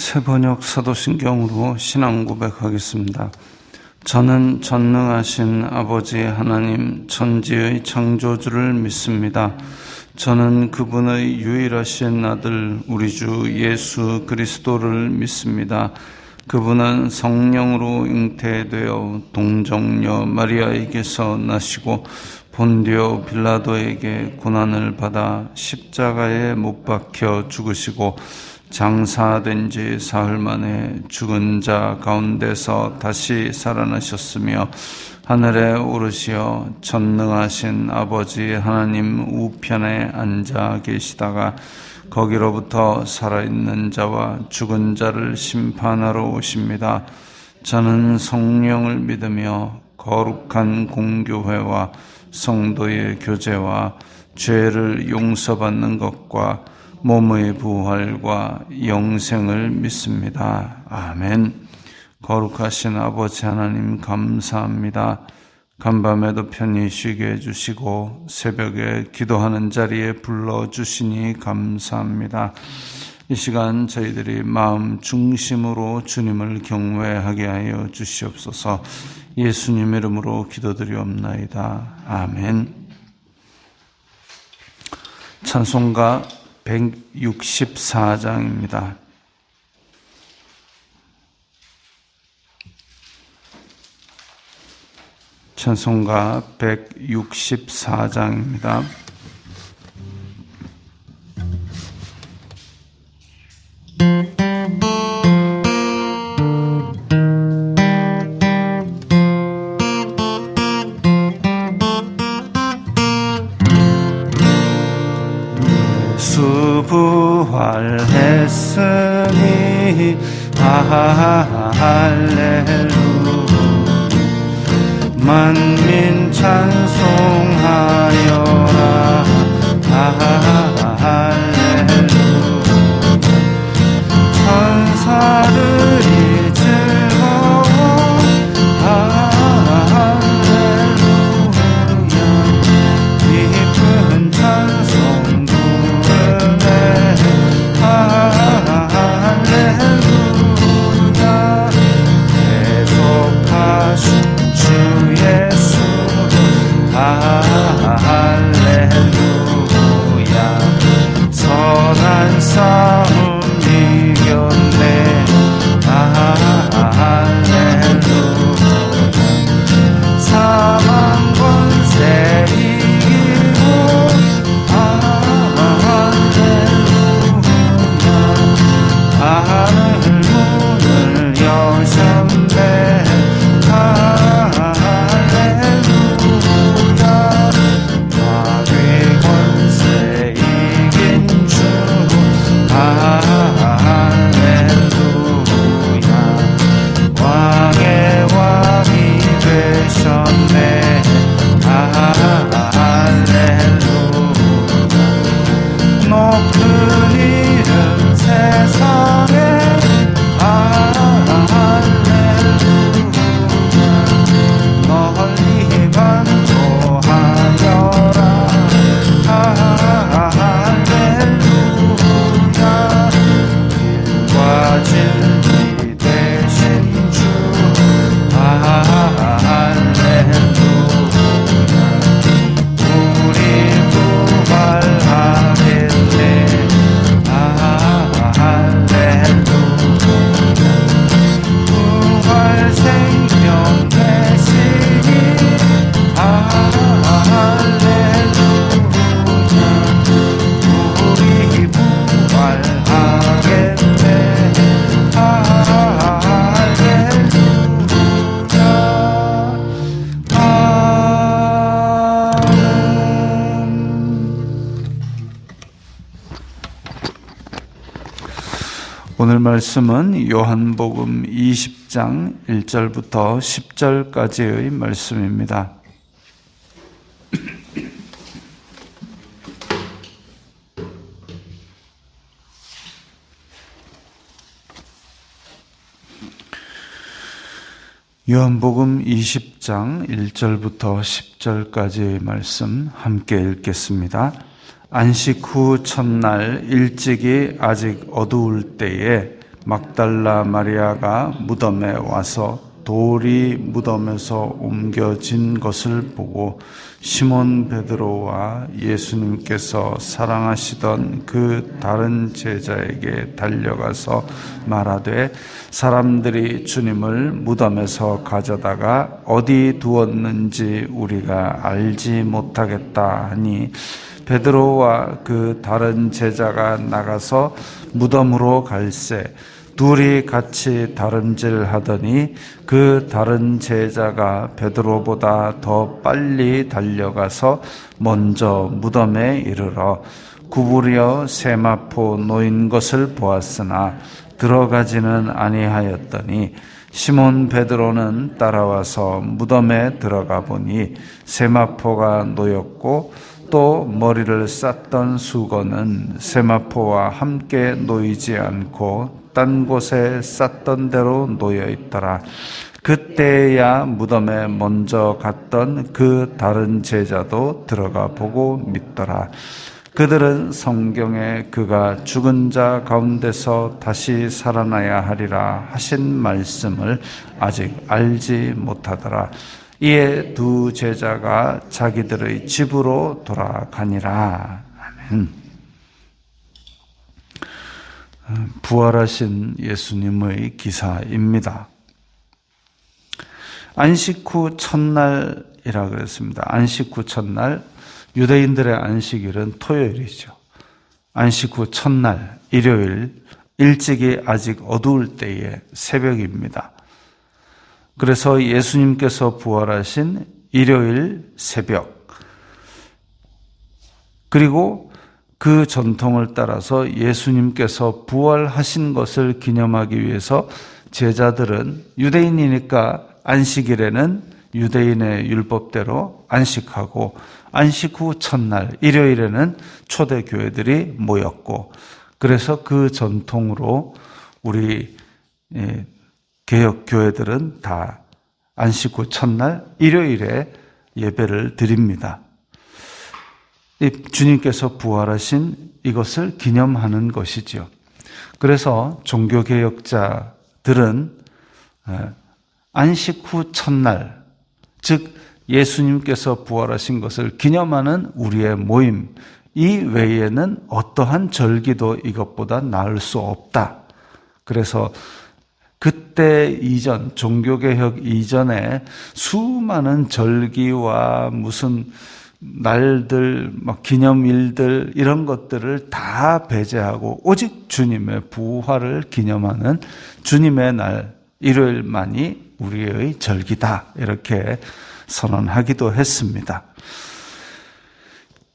새번역 사도신경으로 신앙 고백하겠습니다. 저는 전능하신 아버지 하나님 천지의 창조주를 믿습니다. 저는 그분의 유일하신 아들 우리 주 예수 그리스도를 믿습니다. 그분은 성령으로 잉태되어 동정녀 마리아에게서 나시고 본디오 빌라도에게 고난을 받아 십자가에 못 박혀 죽으시고 장사된 지 사흘 만에 죽은 자 가운데서 다시 살아나셨으며 하늘에 오르시어 전능하신 아버지 하나님 우편에 앉아 계시다가 거기로부터 살아있는 자와 죽은 자를 심판하러 오십니다. 저는 성령을 믿으며 거룩한 공교회와 성도의 교제와 죄를 용서받는 것과 몸의 부활과 영생을 믿습니다. 아멘. 거룩하신 아버지 하나님 감사합니다. 간밤에도 편히 쉬게 해주시고 새벽에 기도하는 자리에 불러주시니 감사합니다. 이 시간 저희들이 마음 중심으로 주님을 경외하게 하여 주시옵소서. 예수님 이름으로 기도드리옵나이다. 아멘. 찬송가 164장입니다. 찬송가 164장입니다. 예수 부활했으니 할렐루야. 만민 찬송하여라. 할렐루야. 천사들이 즐거워. 할렐루야. 깊은 찬송 부르네. 할렐루야. 계속하신 주 예수. 할렐루야. 선한 싸움 이겼네. 할렐루야. 사망 권세 이기고. 할렐루야. 하늘 문을 여셨네. 오늘 말씀은 요한복음 20장 1절부터 10절까지의 말씀입니다. 요한복음 20장 1절부터 10절까지의 말씀 함께 읽겠습니다. 안식 후 첫날 일찍이 아직 어두울 때에 막달라 마리아가 무덤에 와서 돌이 무덤에서 옮겨진 것을 보고 시몬 베드로와 예수님께서 사랑하시던 그 다른 제자에게 달려가서 말하되 사람들이 주님을 무덤에서 가져다가 어디 두었는지 우리가 알지 못하겠다 하니 베드로와 그 다른 제자가 나가서 무덤으로 갈새 둘이 같이 다름질하더니 그 다른 제자가 베드로보다 더 빨리 달려가서 먼저 무덤에 이르러 구부려 세마포 놓인 것을 보았으나 들어가지는 아니하였더니 시몬 베드로는 따라와서 무덤에 들어가 보니 세마포가 놓였고 또 머리를 쌌던 수건은 세마포와 함께 놓이지 않고 딴 곳에 쌌던 대로 놓여 있더라. 그때야 무덤에 먼저 갔던 그 다른 제자도 들어가 보고 믿더라. 그들은 성경에 그가 죽은 자 가운데서 다시 살아나야 하리라 하신 말씀을 아직 알지 못하더라. 이에 두 제자가 자기들의 집으로 돌아가니라. 아멘. 부활하신 예수님의 기사입니다. 안식 후 첫날이라 그랬습니다. 안식 후 첫날, 유대인들의 안식일은 토요일이죠. 안식 후 첫날, 일요일, 일찍이 아직 어두울 때의 새벽입니다. 그래서 예수님께서 부활하신 일요일 새벽, 그리고 그 전통을 따라서 예수님께서 부활하신 것을 기념하기 위해서 제자들은 유대인이니까 안식일에는 유대인의 율법대로 안식하고 안식 후 첫날 일요일에는 초대 교회들이 모였고 그래서 그 전통으로 우리 개혁 교회들은 다 안식 후 첫날 일요일에 예배를 드립니다. 주님께서 부활하신 이것을 기념하는 것이죠. 그래서 종교개혁자들은 안식 후 첫날, 즉 예수님께서 부활하신 것을 기념하는 우리의 모임, 이 외에는 어떠한 절기도 이것보다 나을 수 없다. 그래서 그때 이전, 종교개혁 이전에 수많은 절기와 무슨 날들, 기념일들 이런 것들을 다 배제하고 오직 주님의 부활을 기념하는 주님의 날 일요일만이 우리의 절기다 이렇게 선언하기도 했습니다.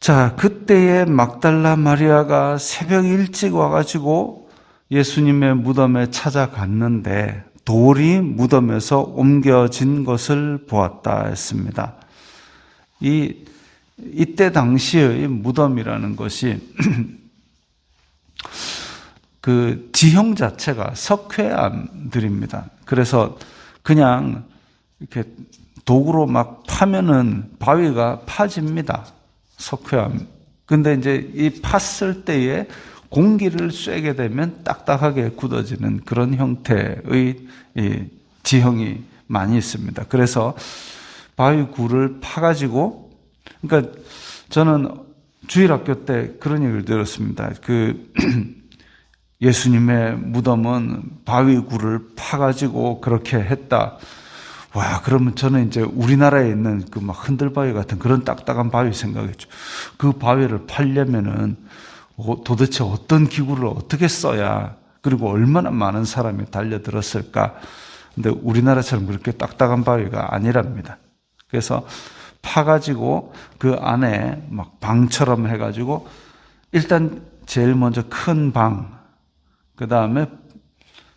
자, 그때에 막달라 마리아가 새벽 일찍 와가지고 예수님의 무덤에 찾아갔는데 돌이 무덤에서 옮겨진 것을 보았다 했습니다. 이때 당시의 무덤이라는 것이 그 지형 자체가 석회암들입니다. 그래서 그냥 이렇게 도구로 막 파면은 바위가 파집니다. 석회암. 근데 이제 이 팠을 때에 공기를 쐬게 되면 딱딱하게 굳어지는 그런 형태의 이 지형이 많이 있습니다. 그래서 바위 굴을 파가지고, 그러니까 저는 주일학교 때 그런 얘기를 들었습니다. 예수님의 무덤은 바위 굴을 파가지고 그렇게 했다. 와, 그러면 저는 이제 우리나라에 있는 그 막 흔들바위 같은 그런 딱딱한 바위 생각했죠. 그 바위를 파려면은 도대체 어떤 기구를 어떻게 써야, 그리고 얼마나 많은 사람이 달려들었을까. 근데 우리나라처럼 그렇게 딱딱한 바위가 아니랍니다. 그래서 파가지고 그 안에 막 방처럼 해가지고 일단 제일 먼저 큰 방, 그 다음에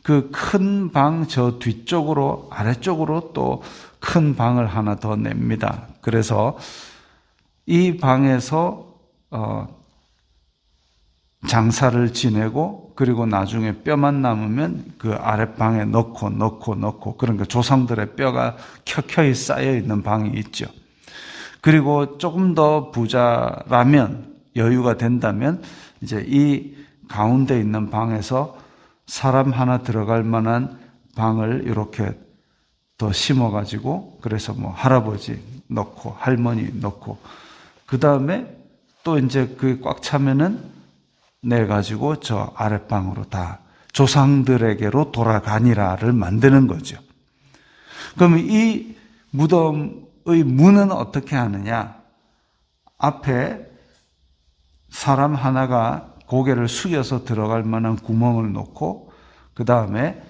그 큰 방 저 뒤쪽으로 아래쪽으로 또 큰 방을 하나 더 냅니다. 그래서 이 방에서 장사를 지내고 그리고 나중에 뼈만 남으면 그 아랫방에 넣고 그러니까 조상들의 뼈가 켜켜이 쌓여 있는 방이 있죠. 그리고 조금 더 부자라면 여유가 된다면 이제 이 가운데 있는 방에서 사람 하나 들어갈 만한 방을 이렇게 더 심어가지고, 그래서 뭐 할아버지 넣고 할머니 넣고, 그 다음에 또 이제 그 꽉 차면은 내가지고 저 아랫방으로 다 조상들에게로 돌아가니라를 만드는 거죠. 그럼 이 무덤의 문은 어떻게 하느냐? 앞에 사람 하나가 고개를 숙여서 들어갈 만한 구멍을 놓고, 그 다음에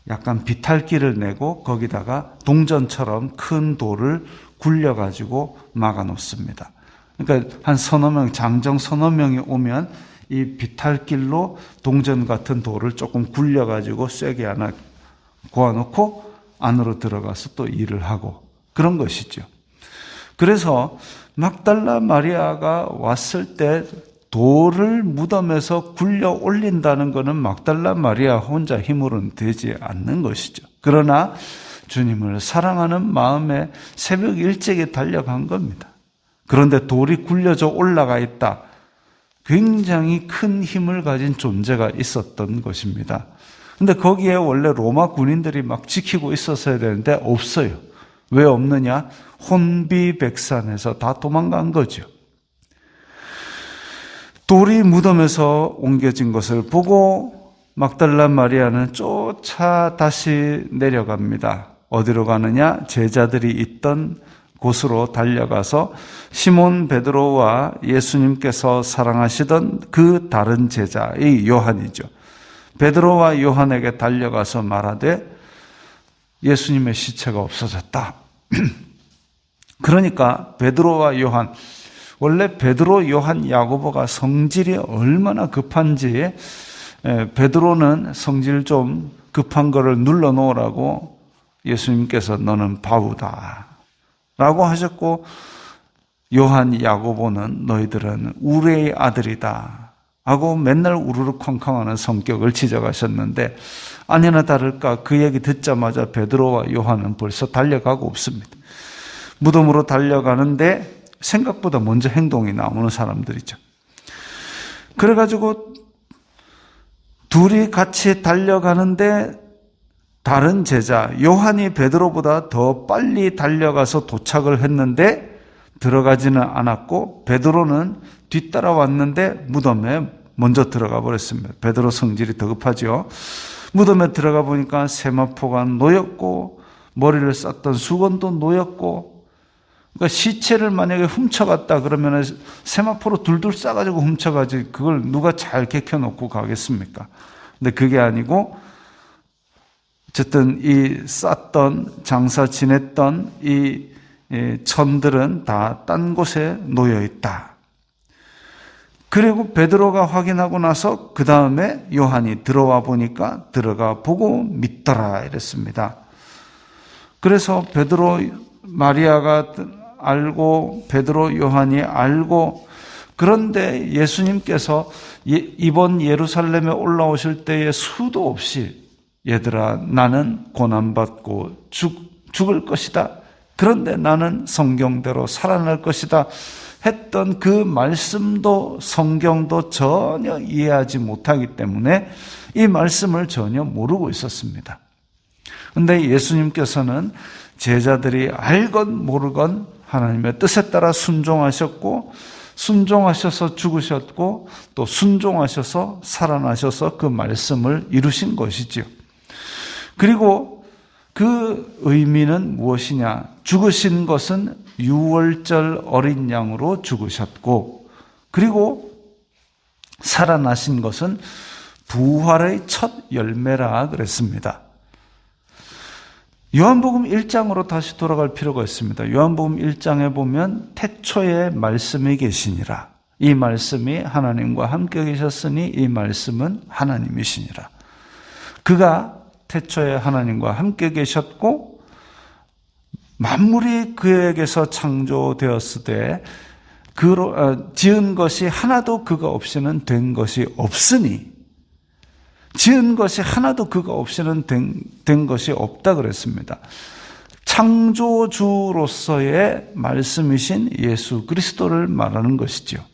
약간 비탈길을 내고 거기다가 동전처럼 큰 돌을 굴려가지고 막아 놓습니다. 그러니까 한 서너 명, 장정 서너 명이 오면 이 비탈길로 동전 같은 돌을 조금 굴려가지고 쐐기 하나 고아놓고 안으로 들어가서 또 일을 하고 그런 것이죠. 그래서 막달라 마리아가 왔을 때 돌을 무덤에서 굴려 올린다는 것은 막달라 마리아 혼자 힘으로는 되지 않는 것이죠. 그러나 주님을 사랑하는 마음에 새벽 일찍이 달려간 겁니다. 그런데 돌이 굴려져 올라가 있다. 굉장히 큰 힘을 가진 존재가 있었던 것입니다. 근데 거기에 원래 로마 군인들이 막 지키고 있었어야 되는데 없어요. 왜 없느냐? 혼비백산해서 다 도망간 거죠. 돌이 무덤에서 옮겨진 것을 보고 막달라 마리아는 쫓아 다시 내려갑니다. 어디로 가느냐? 제자들이 있던 곳으로 달려가서 시몬 베드로와 예수님께서 사랑하시던 그 다른 제자의 요한이죠. 베드로와 요한에게 달려가서 말하되 예수님의 시체가 없어졌다. 그러니까 베드로와 요한, 원래 베드로, 요한, 야고보가 성질이 얼마나 급한지, 베드로는 성질 좀 급한 거를 눌러놓으라고 예수님께서 너는 바보다 라고 하셨고, 요한, 야고보는 너희들은 우레의 아들이다 하고 맨날 우르르 쾅쾅하는 성격을 지적하셨는데, 아니나 다를까 그 얘기 듣자마자 베드로와 요한은 벌써 달려가고 없습니다. 무덤으로 달려가는데 생각보다 먼저 행동이 나오는 사람들이죠. 그래가지고 둘이 같이 달려가는데 다른 제자 요한이 베드로보다 더 빨리 달려가서 도착을 했는데 들어가지는 않았고, 베드로는 뒤따라왔는데 무덤에 먼저 들어가 버렸습니다. 베드로 성질이 더 급하죠. 무덤에 들어가 보니까 세마포가 놓였고 머리를 쌌던 수건도 놓였고, 그러니까 시체를 만약에 훔쳐갔다 그러면 세마포로 둘둘 싸가지고 훔쳐가지 그걸 누가 잘 개켜놓고 가겠습니까? 근데 그게 아니고 어쨌든 이 쌌던 장사 지냈던 이 천들은 다 딴 곳에 놓여 있다. 그리고 베드로가 확인하고 나서 그 다음에 요한이 들어와 보니까 들어가 보고 믿더라 이랬습니다. 그래서 베드로, 마리아가 알고 베드로, 요한이 알고, 그런데 예수님께서 이번 예루살렘에 올라오실 때에 수도 없이 얘들아 나는 고난받고 죽을 것이다. 그런데 나는 성경대로 살아날 것이다 했던 그 말씀도 성경도 전혀 이해하지 못하기 때문에 이 말씀을 전혀 모르고 있었습니다. 그런데 예수님께서는 제자들이 알건 모르건 하나님의 뜻에 따라 순종하셨고, 순종하셔서 죽으셨고 또 순종하셔서 살아나셔서 그 말씀을 이루신 것이지요. 그리고 그 의미는 무엇이냐? 죽으신 것은 유월절 어린 양으로 죽으셨고, 그리고 살아나신 것은 부활의 첫 열매라 그랬습니다. 요한복음 1장으로 다시 돌아갈 필요가 있습니다. 요한복음 1장에 보면 태초에 말씀이 계시니라. 이 말씀이 하나님과 함께 계셨으니 이 말씀은 하나님이시니라. 그가 태초에 하나님과 함께 계셨고 만물이 그에게서 창조되었으되 지은 것이 하나도 그가 없이는 된 것이 없으니, 지은 것이 하나도 그가 없이는 된 것이 없다 그랬습니다. 창조주로서의 말씀이신 예수 그리스도를 말하는 것이죠.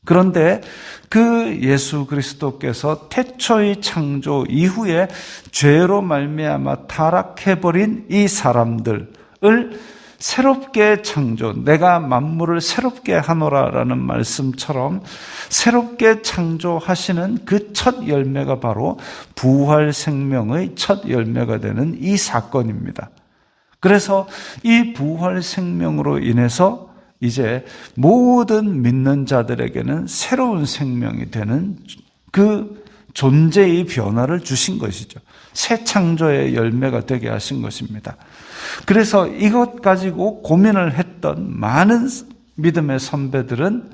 그런데 그 예수 그리스도께서 태초의 창조 이후에 죄로 말미암아 타락해버린 이 사람들을 새롭게 창조, 내가 만물을 새롭게 하노라라는 말씀처럼 새롭게 창조하시는 그 첫 열매가 바로 부활 생명의 첫 열매가 되는 이 사건입니다. 그래서 이 부활 생명으로 인해서 이제 모든 믿는 자들에게는 새로운 생명이 되는 그 존재의 변화를 주신 것이죠. 새 창조의 열매가 되게 하신 것입니다. 그래서 이것 가지고 고민을 했던 많은 믿음의 선배들은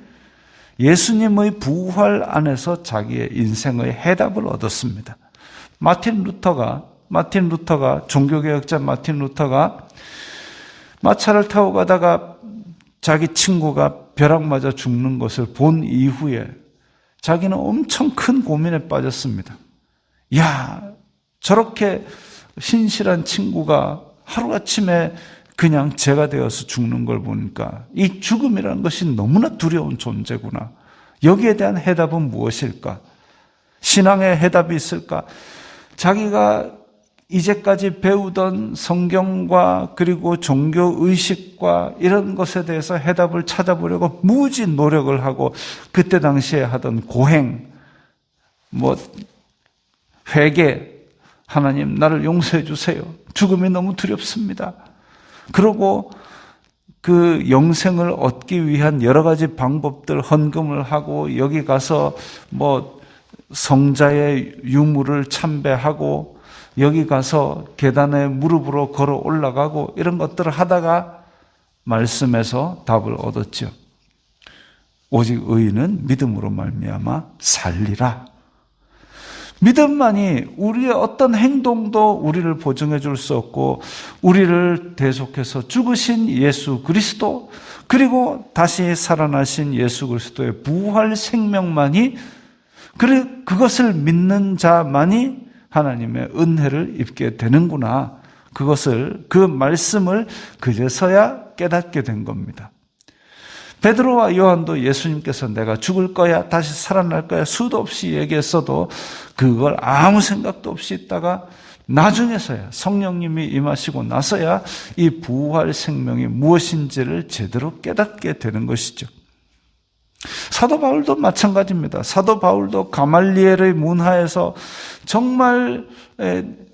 예수님의 부활 안에서 자기의 인생의 해답을 얻었습니다. 마틴 루터가 종교개혁자 마틴 루터가 마차를 타고 가다가 자기 친구가 벼락 맞아 죽는 것을 본 이후에 자기는 엄청 큰 고민에 빠졌습니다. 야, 저렇게 신실한 친구가 하루아침에 그냥 죄가 되어서 죽는 걸 보니까 이 죽음이라는 것이 너무나 두려운 존재구나. 여기에 대한 해답은 무엇일까? 신앙의 해답이 있을까? 자기가 이제까지 배우던 성경과 그리고 종교의식과 이런 것에 대해서 해답을 찾아보려고 무지 노력을 하고 그때 당시에 하던 고행, 회개, 하나님 나를 용서해 주세요. 죽음이 너무 두렵습니다. 그러고 그 영생을 얻기 위한 여러 가지 방법들 헌금을 하고 여기 가서 성자의 유물을 참배하고 여기 가서 계단에 무릎으로 걸어 올라가고 이런 것들을 하다가 말씀에서 답을 얻었죠. 오직 의인은 믿음으로 말미암아 살리라. 믿음만이 우리의 어떤 행동도 우리를 보증해 줄 수 없고 우리를 대속해서 죽으신 예수 그리스도 그리고 다시 살아나신 예수 그리스도의 부활 생명만이 그것을 믿는 자만이 하나님의 은혜를 입게 되는구나. 그 말씀을 그제서야 깨닫게 된 겁니다. 베드로와 요한도 예수님께서 내가 죽을 거야, 다시 살아날 거야 수도 없이 얘기했어도 그걸 아무 생각도 없이 있다가 나중에서야 성령님이 임하시고 나서야 이 부활 생명이 무엇인지를 제대로 깨닫게 되는 것이죠. 사도 바울도 마찬가지입니다. 사도 바울도 가말리엘의 문하에서 정말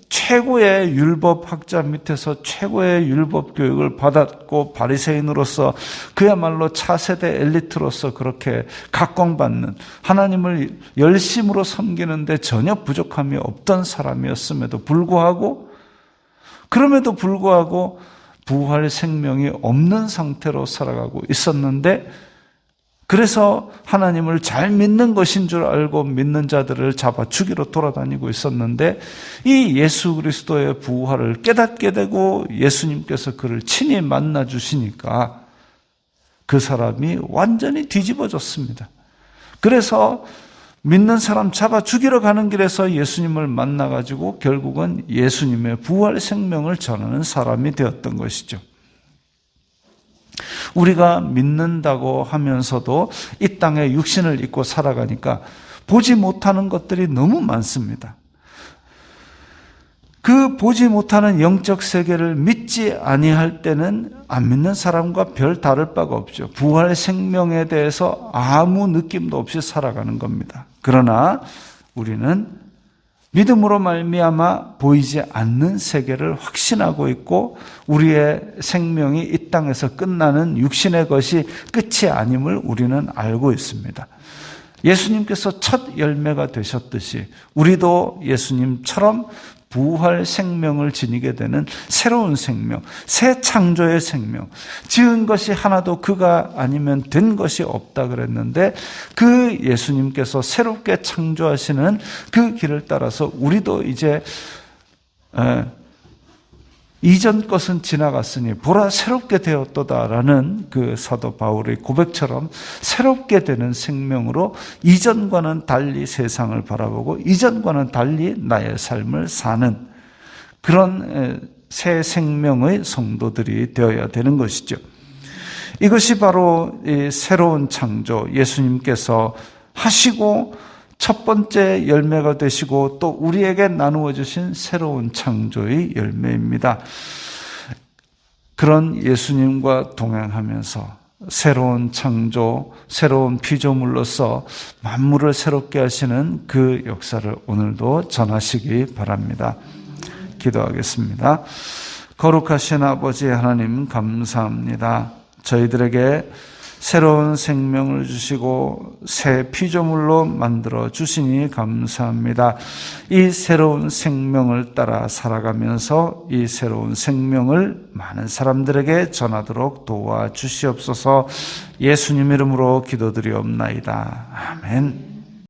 최고의 율법학자 밑에서 최고의 율법 교육을 받았고 바리새인으로서 그야말로 차세대 엘리트로서 그렇게 각광받는 하나님을 열심으로 섬기는데 전혀 부족함이 없던 사람이었음에도 불구하고 부활 생명이 없는 상태로 살아가고 있었는데 그래서 하나님을 잘 믿는 것인 줄 알고 믿는 자들을 잡아 죽이러 돌아다니고 있었는데 이 예수 그리스도의 부활을 깨닫게 되고 예수님께서 그를 친히 만나 주시니까 그 사람이 완전히 뒤집어졌습니다. 그래서 믿는 사람 잡아 죽이러 가는 길에서 예수님을 만나가지고 결국은 예수님의 부활 생명을 전하는 사람이 되었던 것이죠. 우리가 믿는다고 하면서도 이 땅에 육신을 입고 살아가니까 보지 못하는 것들이 너무 많습니다. 그 보지 못하는 영적 세계를 믿지 아니할 때는 안 믿는 사람과 별 다를 바가 없죠. 부활 생명에 대해서 아무 느낌도 없이 살아가는 겁니다. 그러나 우리는 믿음으로 말미암아 보이지 않는 세계를 확신하고 있고 우리의 생명이 이 땅에서 끝나는 육신의 것이 끝이 아님을 우리는 알고 있습니다. 예수님께서 첫 열매가 되셨듯이 우리도 예수님처럼 부활 생명을 지니게 되는 새로운 생명, 새 창조의 생명, 지은 것이 하나도 그가 아니면 된 것이 없다 그랬는데 그 예수님께서 새롭게 창조하시는 그 길을 따라서 우리도 이제 이전 것은 지나갔으니 보라 새롭게 되었도다라는 그 사도 바울의 고백처럼 새롭게 되는 생명으로 이전과는 달리 세상을 바라보고 이전과는 달리 나의 삶을 사는 그런 새 생명의 성도들이 되어야 되는 것이죠. 이것이 바로 이 새로운 창조, 예수님께서 하시고 첫 번째 열매가 되시고 또 우리에게 나누어 주신 새로운 창조의 열매입니다. 그런 예수님과 동행하면서 새로운 창조, 새로운 피조물로서 만물을 새롭게 하시는 그 역사를 오늘도 전하시기 바랍니다. 기도하겠습니다. 거룩하신 아버지 하나님, 감사합니다. 저희들에게 새로운 생명을 주시고 새 피조물로 만들어 주시니 감사합니다. 이 새로운 생명을 따라 살아가면서 이 새로운 생명을 많은 사람들에게 전하도록 도와주시옵소서. 예수님 이름으로 기도드리옵나이다. 아멘.